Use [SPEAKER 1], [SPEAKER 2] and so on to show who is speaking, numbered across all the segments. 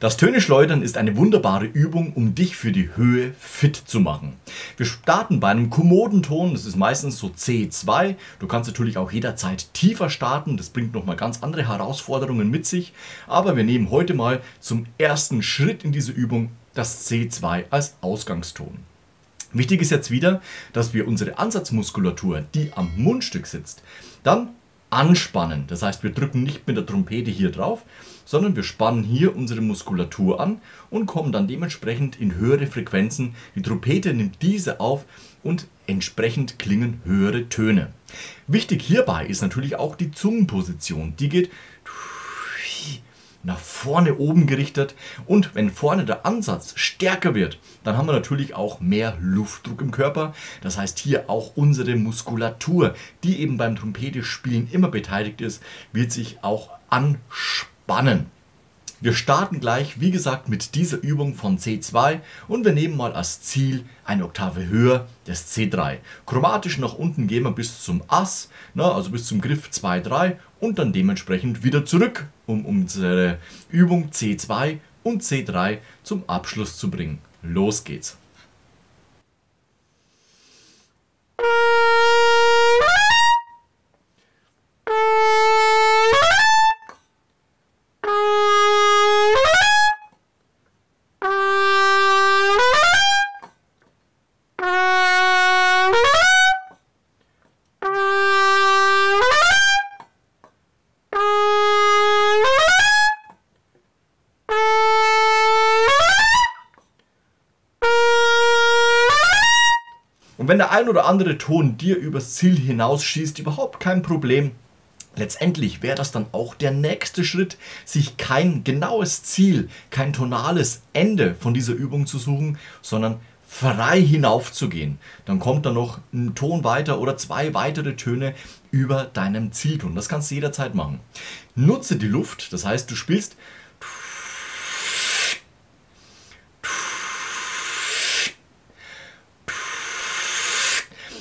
[SPEAKER 1] Das Töne-Schleudern ist eine wunderbare Übung, um dich für die Höhe fit zu machen. Wir starten bei einem kommoden Ton, das ist meistens so C2. Du kannst natürlich auch jederzeit tiefer starten, das bringt nochmal ganz andere Herausforderungen mit sich. Aber wir nehmen heute mal zum ersten Schritt in diese Übung das C2 als Ausgangston. Wichtig ist jetzt wieder, dass wir unsere Ansatzmuskulatur, die am Mundstück sitzt, dann anspannen. Das heißt, wir drücken nicht mit der Trompete hier drauf, sondern wir spannen hier unsere Muskulatur an und kommen dann dementsprechend in höhere Frequenzen. Die Trompete nimmt diese auf und entsprechend klingen höhere Töne. Wichtig hierbei ist natürlich auch die Zungenposition. Die geht nach vorne oben gerichtet, und wenn vorne der Ansatz stärker wird, dann haben wir natürlich auch mehr Luftdruck im Körper. Das heißt, hier auch unsere Muskulatur, die eben beim Trompete spielen immer beteiligt ist, wird sich auch anspannen. Wir starten gleich, wie gesagt, mit dieser Übung von C2 und wir nehmen mal als Ziel eine Oktave höher, das C3. Chromatisch nach unten gehen wir bis zum Ass, also bis zum Griff 2, 3 und dann dementsprechend wieder zurück, um unsere Übung C2 und C3 zum Abschluss zu bringen. Los geht's! Und wenn der ein oder andere Ton dir übers Ziel hinausschießt, überhaupt kein Problem. Letztendlich wäre das dann auch der nächste Schritt, sich kein genaues Ziel, kein tonales Ende von dieser Übung zu suchen, sondern frei hinaufzugehen. Dann kommt da noch ein Ton weiter oder zwei weitere Töne über deinem Zielton. Das kannst du jederzeit machen. Nutze die Luft, das heißt, du spielst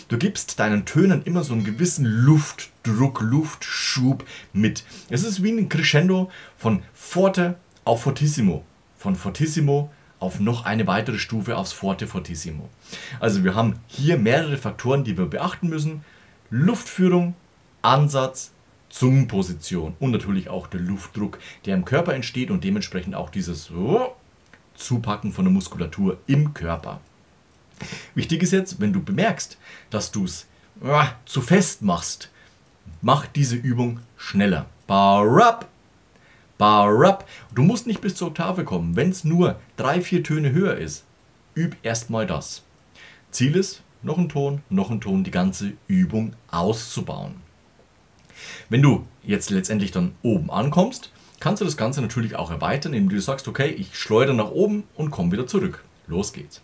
[SPEAKER 1] Du gibst deinen Tönen immer so einen gewissen Luftdruck, Luftschub mit. Es ist wie ein Crescendo von Forte auf Fortissimo. Von Fortissimo auf noch eine weitere Stufe aufs Forte Fortissimo. Also wir haben hier mehrere Faktoren, die wir beachten müssen. Luftführung, Ansatz, Zungenposition und natürlich auch der Luftdruck, der im Körper entsteht und dementsprechend auch dieses Zupacken von der Muskulatur im Körper. Wichtig ist jetzt, wenn du bemerkst, dass du es zu fest machst, mach diese Übung schneller. Bar up, bar up. Du musst nicht bis zur Oktave kommen, wenn es nur 3, 4 Töne höher ist. Üb erstmal das. Ziel ist, noch ein Ton, die ganze Übung auszubauen. Wenn du jetzt letztendlich dann oben ankommst, kannst du das Ganze natürlich auch erweitern, indem du sagst, okay, ich schleudere nach oben und komme wieder zurück. Los geht's.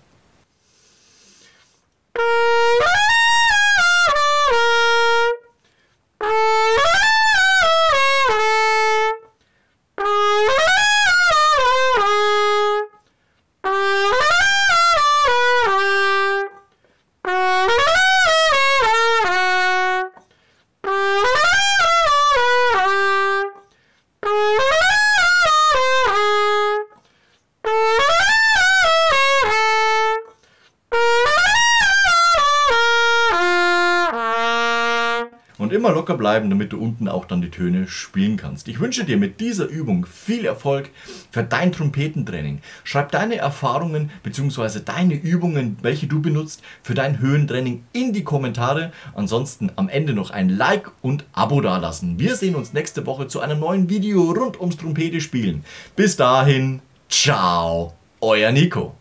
[SPEAKER 1] Und immer locker bleiben, damit du unten auch dann die Töne spielen kannst. Ich wünsche dir mit dieser Übung viel Erfolg für dein Trompetentraining. Schreib deine Erfahrungen bzw. deine Übungen, welche du benutzt, für dein Höhentraining in die Kommentare. Ansonsten am Ende noch ein Like und Abo dalassen. Wir sehen uns nächste Woche zu einem neuen Video rund ums Trompete spielen. Bis dahin, ciao, euer Nico.